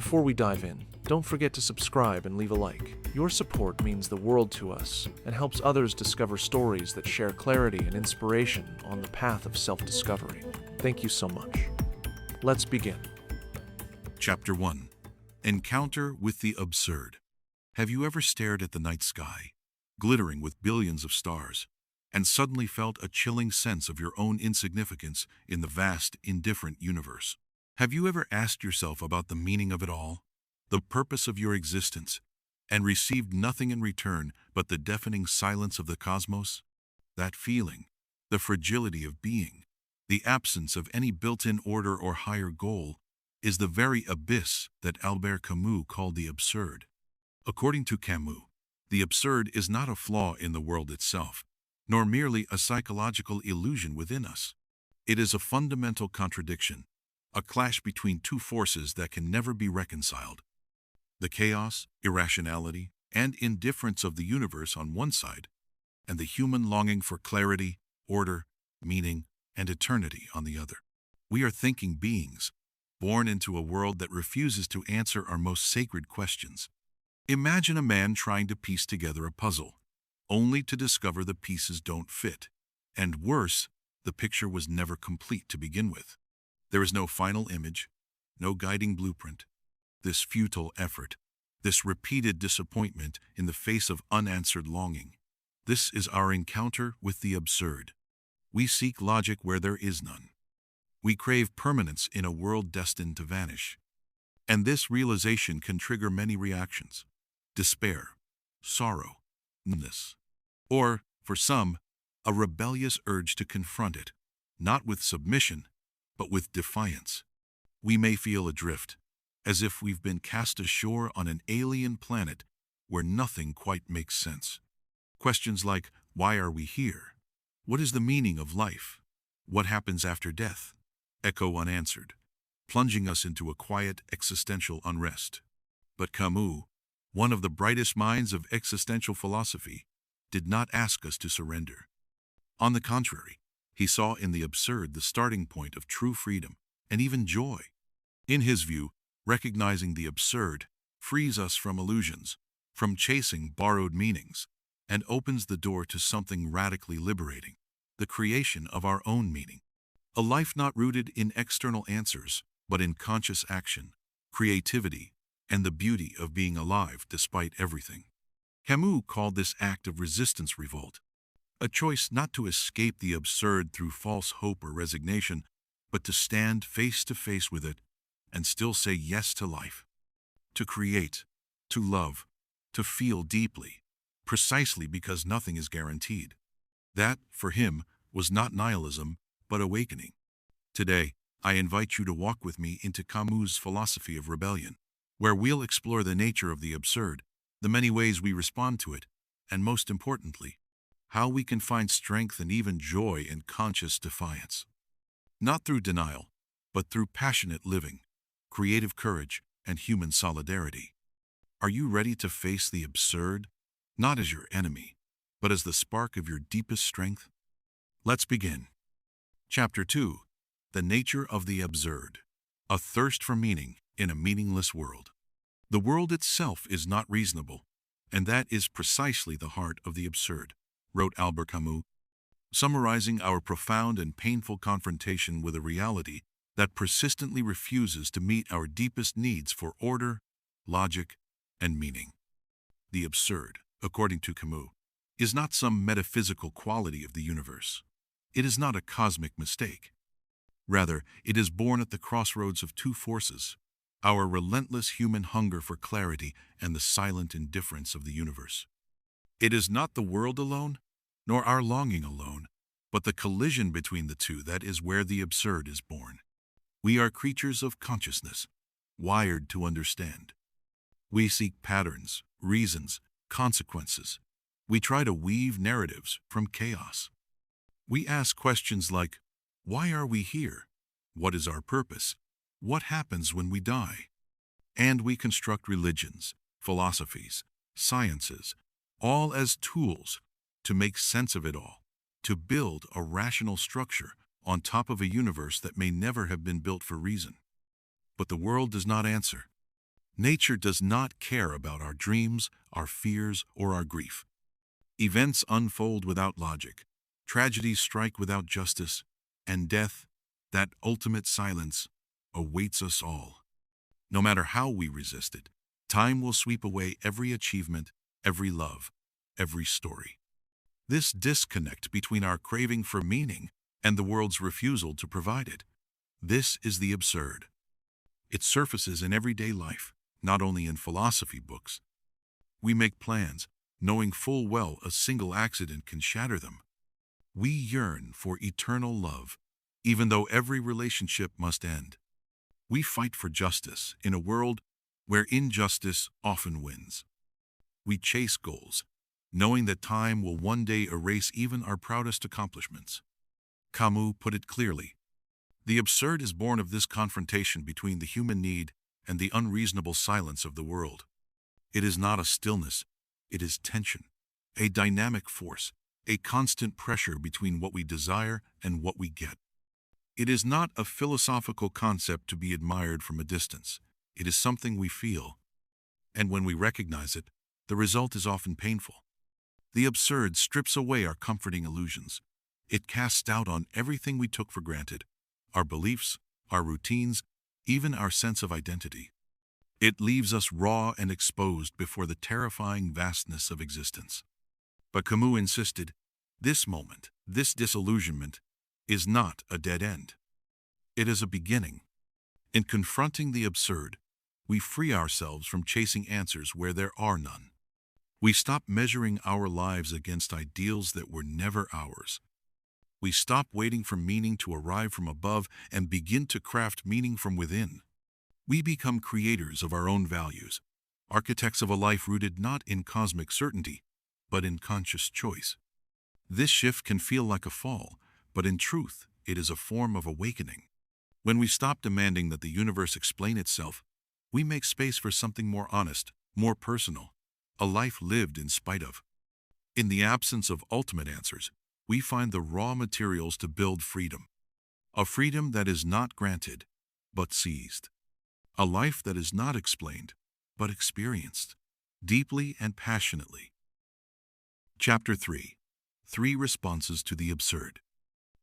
Before we dive in, don't forget to subscribe and leave a like. Your support means the world to us and helps others discover stories that share clarity and inspiration on the path of self-discovery. Thank you so much. Let's begin. Chapter 1. Encounter with the Absurd. Have you ever stared at the night sky, glittering with billions of stars, and suddenly felt a chilling sense of your own insignificance in the vast, indifferent universe? Have you ever asked yourself about the meaning of it all, the purpose of your existence, and received nothing in return but the deafening silence of the cosmos? That feeling, the fragility of being, the absence of any built-in order or higher goal, is the very abyss that Albert Camus called the absurd. According to Camus, the absurd is not a flaw in the world itself, nor merely a psychological illusion within us. It is a fundamental contradiction, a clash between two forces that can never be reconciled. The chaos, irrationality, and indifference of the universe on one side, and the human longing for clarity, order, meaning, and eternity on the other. We are thinking beings, born into a world that refuses to answer our most sacred questions. Imagine a man trying to piece together a puzzle, only to discover the pieces don't fit. And worse, the picture was never complete to begin with. There is no final image, no guiding blueprint. This futile effort, this repeated disappointment in the face of unanswered longing. This is our encounter with the absurd. We seek logic where there is none. We crave permanence in a world destined to vanish. And this realization can trigger many reactions: despair, sorrow, numbness, or, for some, a rebellious urge to confront it, not with submission, but with defiance. We may feel adrift, as if we've been cast ashore on an alien planet where nothing quite makes sense. Questions like, why are we here? What is the meaning of life? What happens after death? Echo unanswered, plunging us into a quiet existential unrest. But Camus, one of the brightest minds of existential philosophy, did not ask us to surrender. On the contrary, he saw in the absurd the starting point of true freedom and even joy. In his view, recognizing the absurd frees us from illusions, from chasing borrowed meanings, and opens the door to something radically liberating: the creation of our own meaning. A life not rooted in external answers, but in conscious action, creativity, and the beauty of being alive despite everything. Camus called this act of resistance revolt, a choice not to escape the absurd through false hope or resignation, but to stand face to face with it and still say yes to life, to create, to love, to feel deeply, precisely because nothing is guaranteed. That, for him, was not nihilism, but awakening. Today, I invite you to walk with me into Camus' philosophy of rebellion, where we'll explore the nature of the absurd, the many ways we respond to it, and most importantly, how we can find strength and even joy in conscious defiance. Not through denial, but through passionate living, creative courage, and human solidarity. Are you ready to face the absurd, not as your enemy, but as the spark of your deepest strength? Let's begin. Chapter 2. The Nature of the Absurd. A Thirst for Meaning in a Meaningless World. The world itself is not reasonable, and that is precisely the heart of the absurd, wrote Albert Camus, summarizing our profound and painful confrontation with a reality that persistently refuses to meet our deepest needs for order, logic, and meaning. The absurd, according to Camus, is not some metaphysical quality of the universe. It is not a cosmic mistake. Rather, it is born at the crossroads of two forces: our relentless human hunger for clarity and the silent indifference of the universe. It is not the world alone, nor our longing alone, but the collision between the two that is where the absurd is born. We are creatures of consciousness, wired to understand. We seek patterns, reasons, consequences. We try to weave narratives from chaos. We ask questions like, why are we here? What is our purpose? What happens when we die? And we construct religions, philosophies, sciences, all as tools to make sense of it all, to build a rational structure on top of a universe that may never have been built for reason. But the world does not answer. Nature does not care about our dreams, our fears, or our grief. Events unfold without logic, tragedies strike without justice, and death, that ultimate silence, awaits us all. No matter how we resist it, time will sweep away every achievement, every love, every story. This disconnect between our craving for meaning and the world's refusal to provide it, this is the absurd. It surfaces in everyday life, not only in philosophy books. We make plans, knowing full well a single accident can shatter them. We yearn for eternal love, even though every relationship must end. We fight for justice in a world where injustice often wins. We chase goals, knowing that time will one day erase even our proudest accomplishments. Camus put it clearly. The absurd is born of this confrontation between the human need and the unreasonable silence of the world. It is not a stillness, it is tension, a dynamic force, a constant pressure between what we desire and what we get. It is not a philosophical concept to be admired from a distance. It is something we feel. And when we recognize it, the result is often painful. The absurd strips away our comforting illusions. It casts doubt on everything we took for granted, our beliefs, our routines, even our sense of identity. It leaves us raw and exposed before the terrifying vastness of existence. But Camus insisted, this moment, this disillusionment, is not a dead end. It is a beginning. In confronting the absurd, we free ourselves from chasing answers where there are none. We stop measuring our lives against ideals that were never ours. We stop waiting for meaning to arrive from above and begin to craft meaning from within. We become creators of our own values, architects of a life rooted not in cosmic certainty, but in conscious choice. This shift can feel like a fall, but in truth, it is a form of awakening. When we stop demanding that the universe explain itself, we make space for something more honest, more personal, a life lived in spite of. In the absence of ultimate answers, we find the raw materials to build freedom. A freedom that is not granted, but seized. A life that is not explained, but experienced, deeply and passionately. Chapter 3. 3 Responses to the Absurd.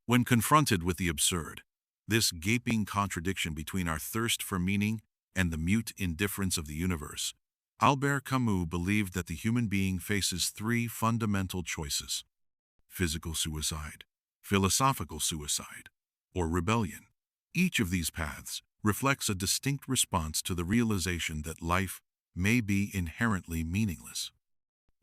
When confronted with the absurd, this gaping contradiction between our thirst for meaning and the mute indifference of the universe, Albert Camus believed that the human being faces 3 fundamental choices: physical suicide, philosophical suicide, or rebellion. Each of these paths reflects a distinct response to the realization that life may be inherently meaningless.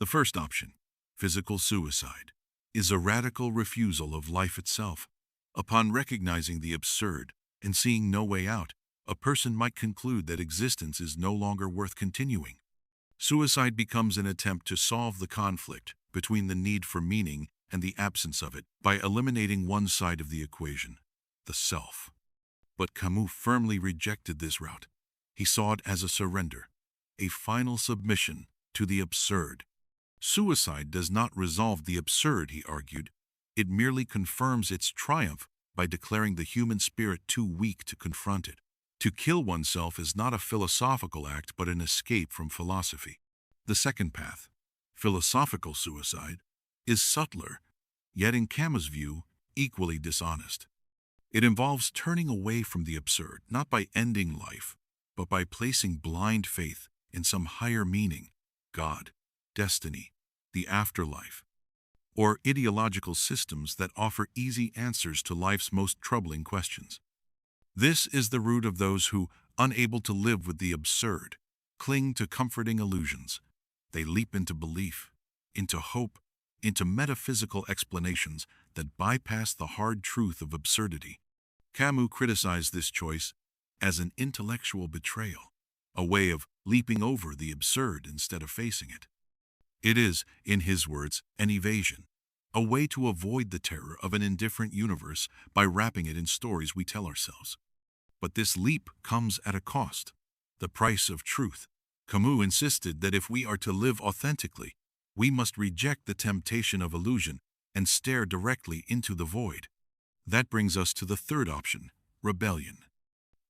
The first option, physical suicide, is a radical refusal of life itself. Upon recognizing the absurd and seeing no way out, a person might conclude that existence is no longer worth continuing. Suicide becomes an attempt to solve the conflict between the need for meaning and the absence of it by eliminating one side of the equation, the self. But Camus firmly rejected this route. He saw it as a surrender, a final submission to the absurd. Suicide does not resolve the absurd, he argued. It merely confirms its triumph by declaring the human spirit too weak to confront it. To kill oneself is not a philosophical act but an escape from philosophy. The second path, philosophical suicide, is subtler, yet in Camus' view, equally dishonest. It involves turning away from the absurd, not by ending life, but by placing blind faith in some higher meaning, God, destiny, the afterlife, or ideological systems that offer easy answers to life's most troubling questions. This is the root of those who, unable to live with the absurd, cling to comforting illusions. They leap into belief, into hope, into metaphysical explanations that bypass the hard truth of absurdity. Camus criticized this choice as an intellectual betrayal, a way of leaping over the absurd instead of facing it. It is, in his words, an evasion, a way to avoid the terror of an indifferent universe by wrapping it in stories we tell ourselves. But this leap comes at a cost, the price of truth. Camus insisted that if we are to live authentically, we must reject the temptation of illusion and stare directly into the void. That brings us to the third option, rebellion.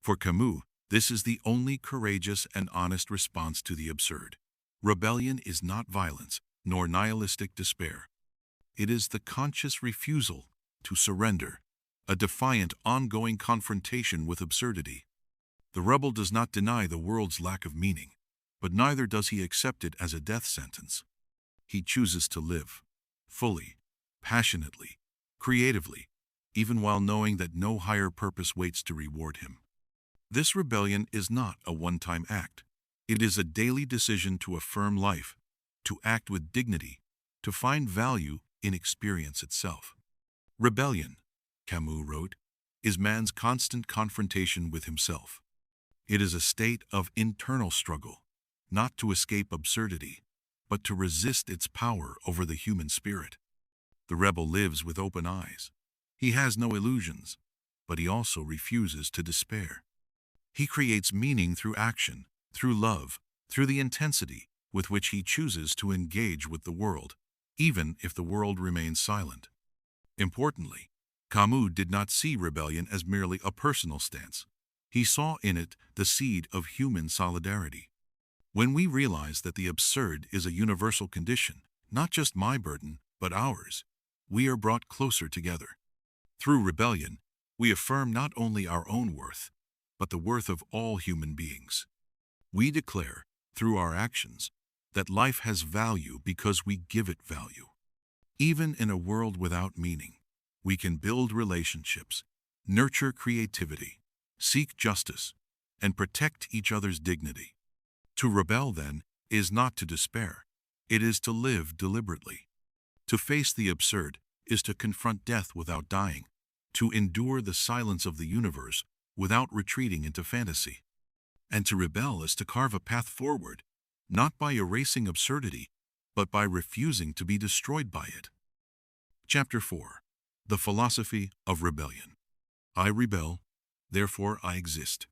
For Camus, This is the only courageous and honest response to the absurd. Rebellion is not violence, nor nihilistic despair. It is the conscious refusal to surrender, a defiant, ongoing confrontation with absurdity. The rebel does not deny the world's lack of meaning, but neither does he accept it as a death sentence. He chooses to live, fully, passionately, creatively, even while knowing that no higher purpose waits to reward him. This rebellion is not a one-time act. It is a daily decision to affirm life, to act with dignity, to find value in experience itself. Rebellion, Camus wrote, is man's constant confrontation with himself. It is a state of internal struggle, not to escape absurdity, but to resist its power over the human spirit. The rebel lives with open eyes. He has no illusions, but he also refuses to despair. He creates meaning through action, through love, through the intensity with which he chooses to engage with the world, even if the world remains silent. Importantly, Camus did not see rebellion as merely a personal stance. He saw in it the seed of human solidarity. When we realize that the absurd is a universal condition, not just my burden, but ours, we are brought closer together. Through rebellion, we affirm not only our own worth, but the worth of all human beings. We declare, through our actions, that life has value because we give it value. Even in a world without meaning, we can build relationships, nurture creativity, seek justice, and protect each other's dignity. To rebel, then, is not to despair. It is to live deliberately. To face the absurd is to confront death without dying, to endure the silence of the universe without retreating into fantasy. And to rebel is to carve a path forward, not by erasing absurdity, but by refusing to be destroyed by it. Chapter 4. The Philosophy of Rebellion. I rebel, therefore I exist.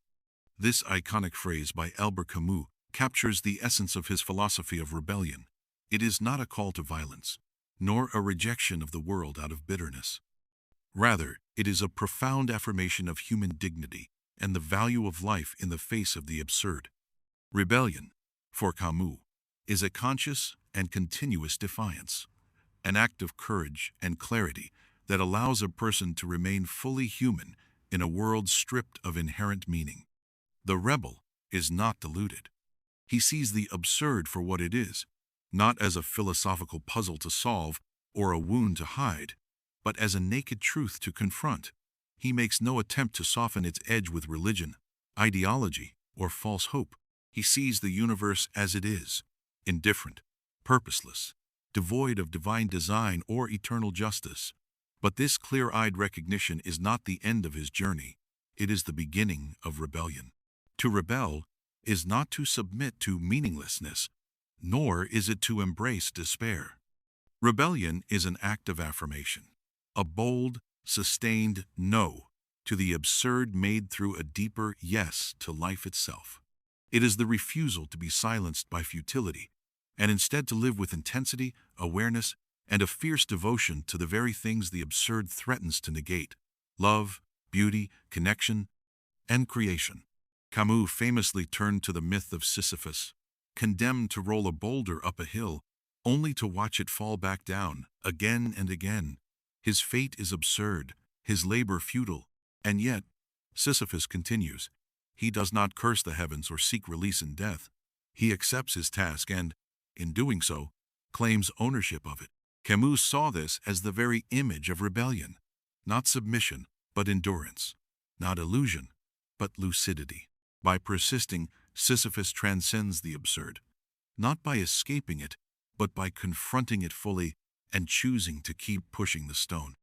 This iconic phrase by Albert Camus captures the essence of his philosophy of rebellion. It is not a call to violence, nor a rejection of the world out of bitterness. Rather, it is a profound affirmation of human dignity and the value of life in the face of the absurd. Rebellion, for Camus, is a conscious and continuous defiance, an act of courage and clarity that allows a person to remain fully human in a world stripped of inherent meaning. The rebel is not deluded. He sees the absurd for what it is, not as a philosophical puzzle to solve or a wound to hide, but as a naked truth to confront. He makes no attempt to soften its edge with religion, ideology, or false hope. He sees the universe as it is, indifferent, purposeless, devoid of divine design or eternal justice. But this clear-eyed recognition is not the end of his journey. It is the beginning of rebellion. To rebel is not to submit to meaninglessness, nor is it to embrace despair. Rebellion is an act of affirmation, a bold, sustained no to the absurd made through a deeper yes to life itself. It is the refusal to be silenced by futility, and instead to live with intensity, awareness, and a fierce devotion to the very things the absurd threatens to negate: love, beauty, connection, and creation. Camus famously turned to the myth of Sisyphus, condemned to roll a boulder up a hill, only to watch it fall back down, again and again. His fate is absurd, his labor futile, and yet, Sisyphus continues. He does not curse the heavens or seek release in death. He accepts his task and, in doing so, claims ownership of it. Camus saw this as the very image of rebellion, not submission, but endurance, not illusion, but lucidity. By persisting, Sisyphus transcends the absurd, not by escaping it, but by confronting it fully and choosing to keep pushing the stone.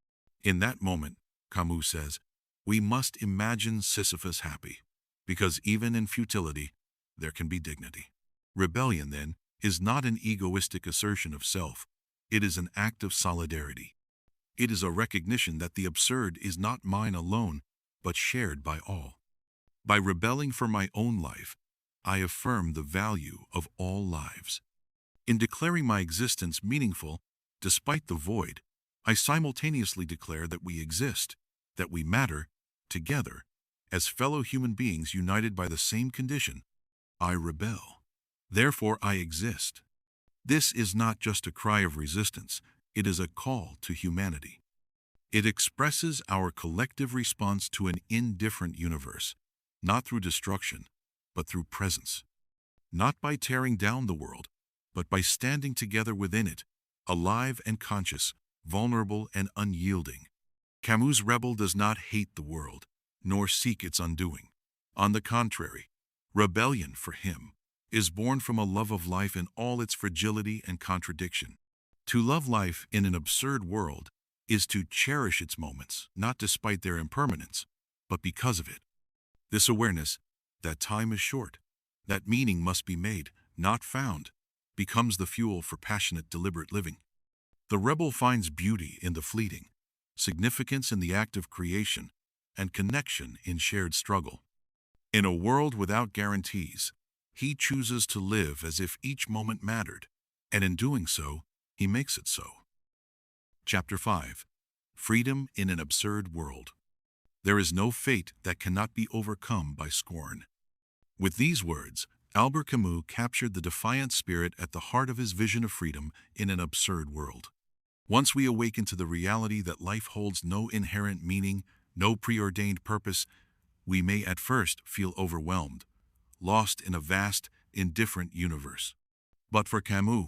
In that moment, Camus says, we must imagine Sisyphus happy, because even in futility, there can be dignity. Rebellion, then, is not an egoistic assertion of self. It is an act of solidarity. It is a recognition that the absurd is not mine alone, but shared by all. By rebelling for my own life, I affirm the value of all lives. In declaring my existence meaningful, despite the void, I simultaneously declare that we exist, that we matter, together, as fellow human beings united by the same condition. I rebel. Therefore I exist. This is not just a cry of resistance, it is a call to humanity. It expresses our collective response to an indifferent universe, not through destruction, but through presence. Not by tearing down the world, but by standing together within it, alive and conscious, vulnerable and unyielding. Camus' rebel does not hate the world, nor seek its undoing. On the contrary, rebellion for him is born from a love of life in all its fragility and contradiction. To love life in an absurd world is to cherish its moments, not despite their impermanence, but because of it. This awareness that time is short, that meaning must be made, not found, becomes the fuel for passionate, deliberate living. The rebel finds beauty in the fleeting, significance in the act of creation, and connection in shared struggle. In a world without guarantees, he chooses to live as if each moment mattered, and in doing so, he makes it so. Chapter 5. Freedom in an Absurd World. There is no fate that cannot be overcome by scorn. With these words, Albert Camus captured the defiant spirit at the heart of his vision of freedom in an absurd world. Once we awaken to the reality that life holds no inherent meaning, no preordained purpose, we may at first feel overwhelmed, lost in a vast, indifferent universe. But for Camus,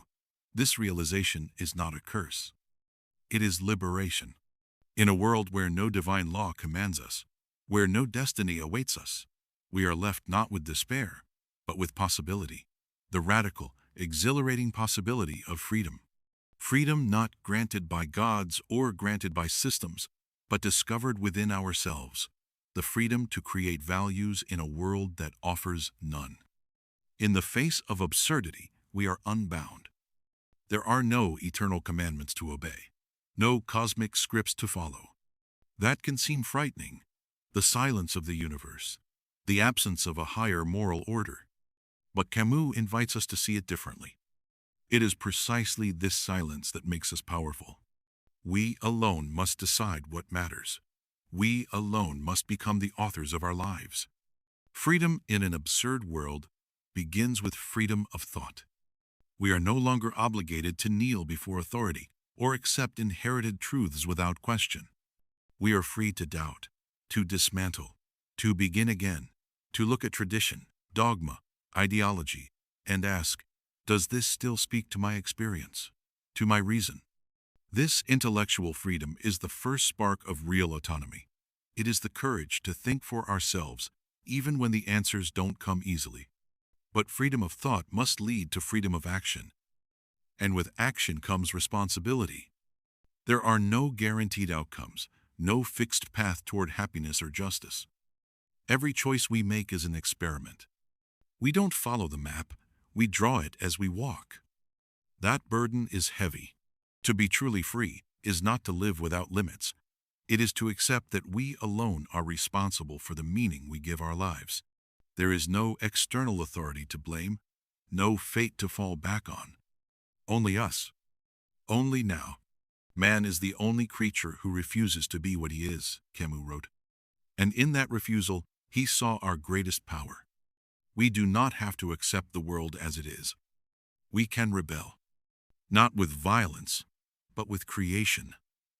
this realization is not a curse. It is liberation. In a world where no divine law commands us, where no destiny awaits us, we are left not with despair, but with possibility, the radical, exhilarating possibility of freedom. Freedom not granted by gods or granted by systems, but discovered within ourselves, the freedom to create values in a world that offers none. In the face of absurdity, we are unbound. There are no eternal commandments to obey, no cosmic scripts to follow. That can seem frightening, the silence of the universe, the absence of a higher moral order. But Camus invites us to see it differently. It is precisely this silence that makes us powerful. We alone must decide what matters. We alone must become the authors of our lives. Freedom in an absurd world begins with freedom of thought. We are no longer obligated to kneel before authority or accept inherited truths without question. We are free to doubt, to dismantle, to begin again, to look at tradition, dogma, ideology, and ask, does this still speak to my experience, to my reason? This intellectual freedom is the first spark of real autonomy. It is the courage to think for ourselves, even when the answers don't come easily. But freedom of thought must lead to freedom of action. And with action comes responsibility. There are no guaranteed outcomes, no fixed path toward happiness or justice. Every choice we make is an experiment. We don't follow the map, we draw it as we walk. That burden is heavy. To be truly free is not to live without limits. It is to accept that we alone are responsible for the meaning we give our lives. There is no external authority to blame, no fate to fall back on. Only us. Only now. Man is the only creature who refuses to be what he is, Camus wrote. And in that refusal, he saw our greatest power. We do not have to accept the world as it is. We can rebel. Not with violence, but with creation,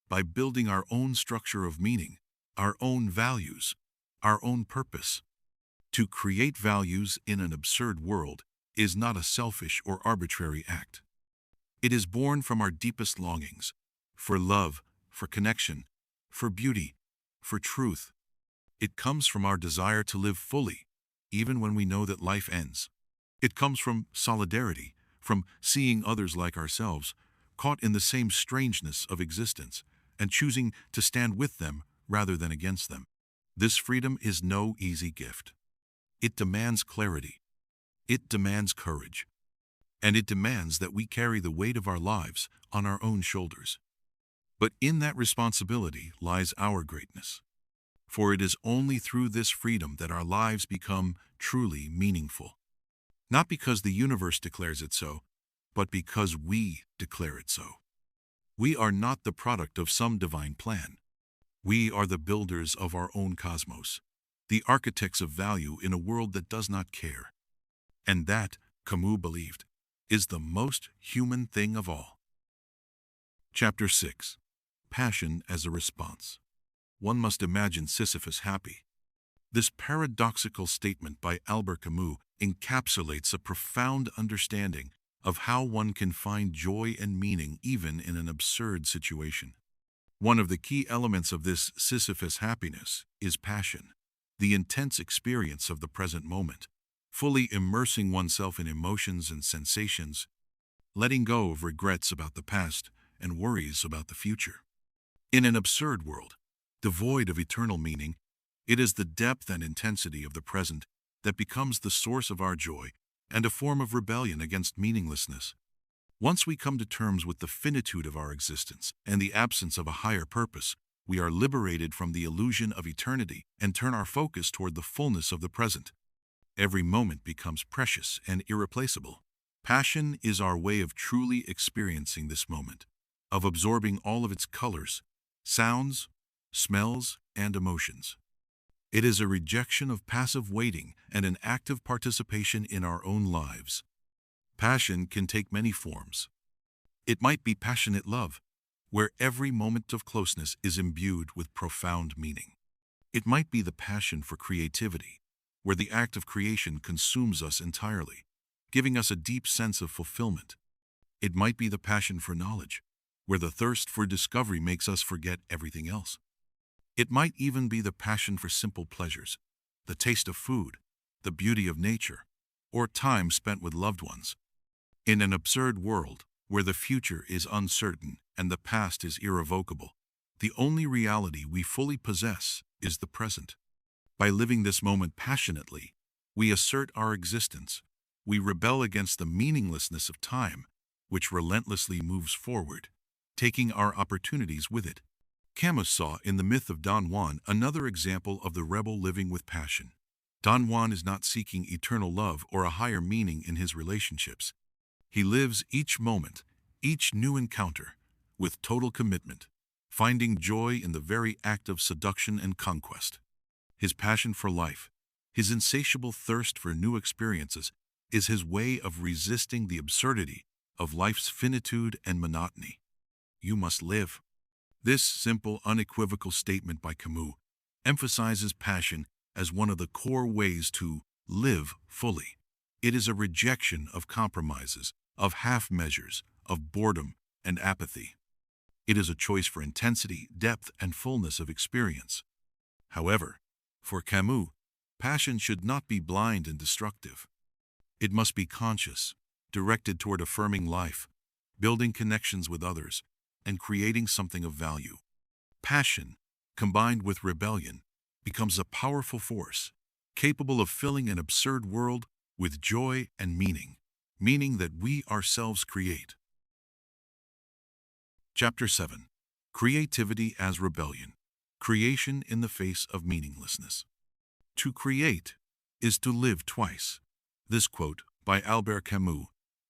by building our own structure of meaning, our own values, our own purpose. To create values in an absurd world is not a selfish or arbitrary act. It is born from our deepest longings, for love, for connection, for beauty, for truth. It comes from our desire to live fully, even when we know that life ends. It comes from solidarity, from seeing others like ourselves, caught in the same strangeness of existence, and choosing to stand with them rather than against them. This freedom is no easy gift. It demands clarity. It demands courage. And it demands that we carry the weight of our lives on our own shoulders. But in that responsibility lies our greatness. For it is only through this freedom that our lives become truly meaningful. Not because the universe declares it so, but because we declare it so. We are not the product of some divine plan. We are the builders of our own cosmos, the architects of value in a world that does not care. And that, Camus believed, is the most human thing of all. Chapter 6. Passion as a Response. One must imagine Sisyphus happy. This paradoxical statement by Albert Camus encapsulates a profound understanding of how one can find joy and meaning even in an absurd situation. One of the key elements of this Sisyphus happiness is passion, the intense experience of the present moment, fully immersing oneself in emotions and sensations, letting go of regrets about the past and worries about the future. In an absurd world, devoid of eternal meaning, it is the depth and intensity of the present that becomes the source of our joy and a form of rebellion against meaninglessness. Once we come to terms with the finitude of our existence and the absence of a higher purpose, we are liberated from the illusion of eternity and turn our focus toward the fullness of the present. Every moment becomes precious and irreplaceable. Passion is our way of truly experiencing this moment, of absorbing all of its colors, sounds, smells, and emotions. It is a rejection of passive waiting and an active participation in our own lives. Passion can take many forms. It might be passionate love, where every moment of closeness is imbued with profound meaning. It might be the passion for creativity, where the act of creation consumes us entirely, giving us a deep sense of fulfillment. It might be the passion for knowledge, where the thirst for discovery makes us forget everything else. It might even be the passion for simple pleasures, the taste of food, the beauty of nature, or time spent with loved ones. In an absurd world, where the future is uncertain and the past is irrevocable, the only reality we fully possess is the present. By living this moment passionately, we assert our existence. We rebel against the meaninglessness of time, which relentlessly moves forward, taking our opportunities with it. Camus saw in the myth of Don Juan another example of the rebel living with passion. Don Juan is not seeking eternal love or a higher meaning in his relationships. He lives each moment, each new encounter, with total commitment, finding joy in the very act of seduction and conquest. His passion for life, his insatiable thirst for new experiences, is his way of resisting the absurdity of life's finitude and monotony. You must live. This simple, unequivocal statement by Camus emphasizes passion as one of the core ways to live fully. It is a rejection of compromises, of half measures, of boredom and apathy. It is a choice for intensity, depth, and fullness of experience. However, for Camus, passion should not be blind and destructive. It must be conscious, directed toward affirming life, building connections with others, and creating something of value. Passion, combined with rebellion, becomes a powerful force, capable of filling an absurd world with joy and meaning that we ourselves create. Chapter 7. Creativity as Rebellion. Creation in the face of meaninglessness. To create is to live twice. This quote by Albert Camus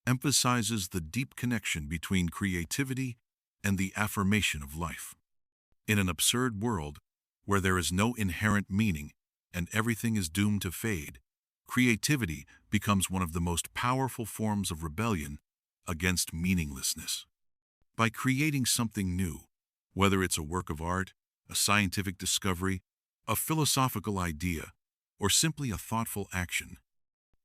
emphasizes the deep connection between creativity and the affirmation of life. In an absurd world where there is no inherent meaning and everything is doomed to fade, creativity becomes one of the most powerful forms of rebellion against meaninglessness. By creating something new, whether it's a work of art, a scientific discovery, a philosophical idea, or simply a thoughtful action,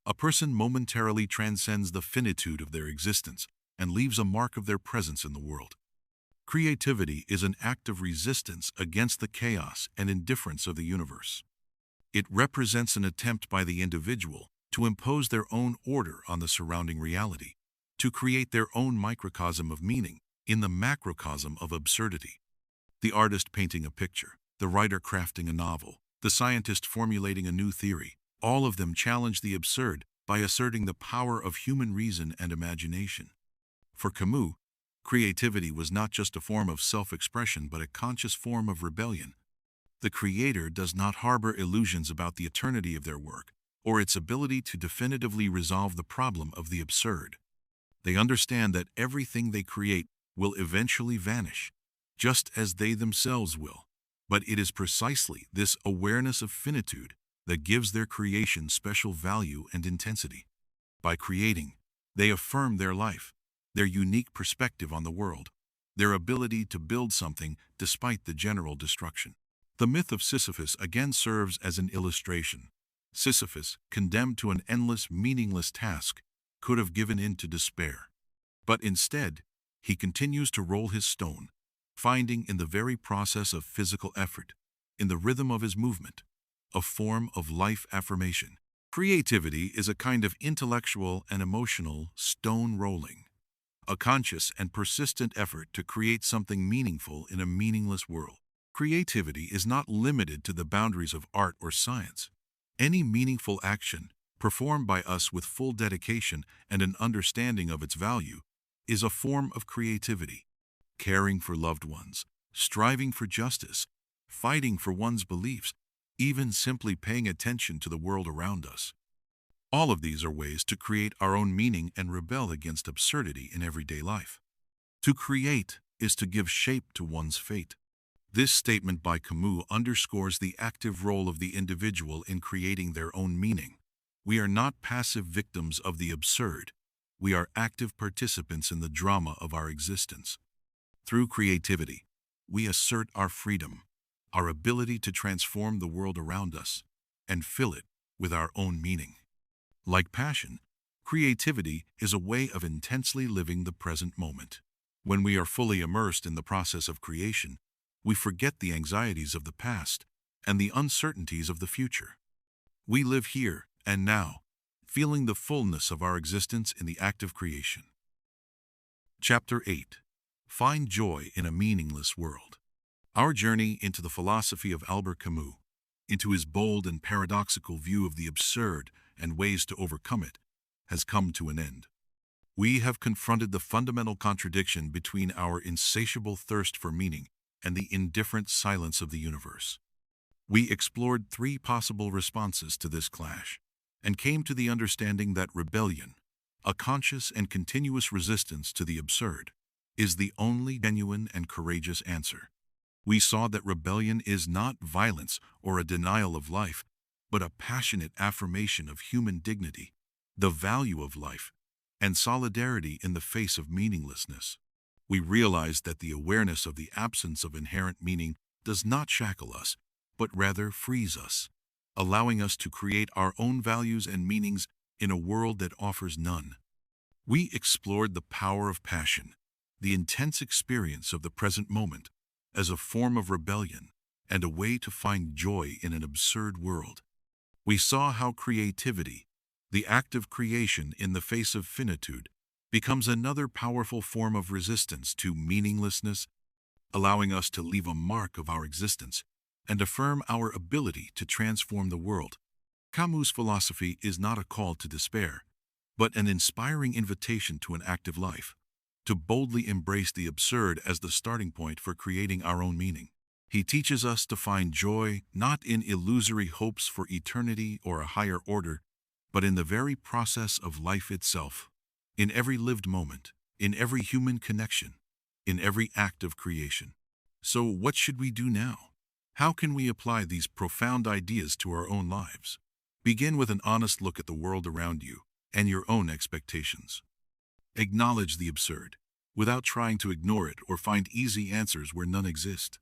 a person momentarily transcends the finitude of their existence and leaves a mark of their presence in the world. Creativity is an act of resistance against the chaos and indifference of the universe. It represents an attempt by the individual to impose their own order on the surrounding reality, to create their own microcosm of meaning in the macrocosm of absurdity. The artist painting a picture, the writer crafting a novel, the scientist formulating a new theory, all of them challenge the absurd by asserting the power of human reason and imagination. For Camus, creativity was not just a form of self-expression but a conscious form of rebellion. The creator does not harbor illusions about the eternity of their work or its ability to definitively resolve the problem of the absurd. They understand that everything they create will eventually vanish, just as they themselves will. But it is precisely this awareness of finitude that gives their creation special value and intensity. By creating, they affirm their life, their unique perspective on the world, their ability to build something despite the general destruction. The myth of Sisyphus again serves as an illustration. Sisyphus, condemned to an endless, meaningless task, could have given in to despair. But instead, he continues to roll his stone, finding in the very process of physical effort, in the rhythm of his movement, a form of life affirmation. Creativity is a kind of intellectual and emotional stone rolling, a conscious and persistent effort to create something meaningful in a meaningless world. Creativity is not limited to the boundaries of art or science. Any meaningful action, performed by us with full dedication and an understanding of its value, is a form of creativity. Caring for loved ones, striving for justice, fighting for one's beliefs, even simply paying attention to the world around us. All of these are ways to create our own meaning and rebel against absurdity in everyday life. To create is to give shape to one's fate. This statement by Camus underscores the active role of the individual in creating their own meaning. We are not passive victims of the absurd. We are active participants in the drama of our existence. Through creativity, we assert our freedom, our ability to transform the world around us, and fill it with our own meaning. Like passion, creativity is a way of intensely living the present moment. When we are fully immersed in the process of creation, we forget the anxieties of the past and the uncertainties of the future. We live here and now, feeling the fullness of our existence in the act of creation. Chapter 8. Find Joy in a Meaningless World. Our journey into the philosophy of Albert Camus, into his bold and paradoxical view of the absurd and ways to overcome it, has come to an end. We have confronted the fundamental contradiction between our insatiable thirst for meaning and the indifferent silence of the universe. We explored three possible responses to this clash, and came to the understanding that rebellion, a conscious and continuous resistance to the absurd, is the only genuine and courageous answer. We saw that rebellion is not violence or a denial of life, but a passionate affirmation of human dignity, the value of life, and solidarity in the face of meaninglessness. We realized that the awareness of the absence of inherent meaning does not shackle us, but rather frees us, allowing us to create our own values and meanings in a world that offers none. We explored the power of passion, the intense experience of the present moment, as a form of rebellion and a way to find joy in an absurd world. We saw how creativity, the act of creation in the face of finitude, becomes another powerful form of resistance to meaninglessness, allowing us to leave a mark of our existence and affirm our ability to transform the world. Camus' philosophy is not a call to despair, but an inspiring invitation to an active life, to boldly embrace the absurd as the starting point for creating our own meaning. He teaches us to find joy not in illusory hopes for eternity or a higher order, but in the very process of life itself, in every lived moment, in every human connection, in every act of creation. So what should we do now? How can we apply these profound ideas to our own lives? Begin with an honest look at the world around you and your own expectations. Acknowledge the absurd, without trying to ignore it or find easy answers where none exist.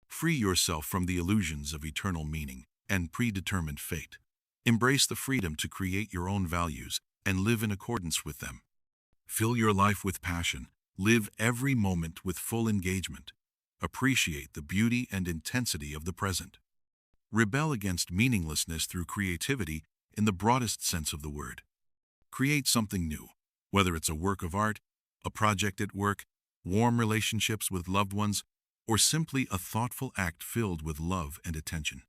Free yourself from the illusions of eternal meaning and predetermined fate. Embrace the freedom to create your own values and live in accordance with them. Fill your life with passion. Live every moment with full engagement. Appreciate the beauty and intensity of the present. Rebel against meaninglessness through creativity in the broadest sense of the word. Create something new, whether it's a work of art, a project at work, warm relationships with loved ones, or simply a thoughtful act filled with love and attention.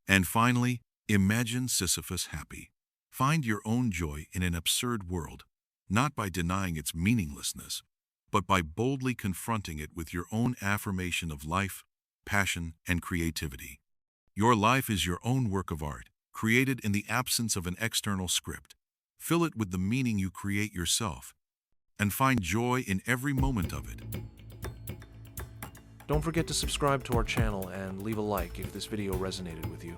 And finally, imagine Sisyphus happy. Find your own joy in an absurd world, not by denying its meaninglessness, but by boldly confronting it with your own affirmation of life, passion, and creativity. Your life is your own work of art, created in the absence of an external script. Fill it with the meaning you create yourself, and find joy in every moment of it. Don't forget to subscribe to our channel and leave a like if this video resonated with you.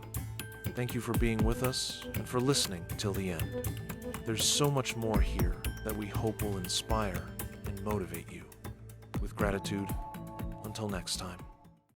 Thank you for being with us and for listening till the end. There's so much more here that we hope will inspire and motivate you. With gratitude, until next time.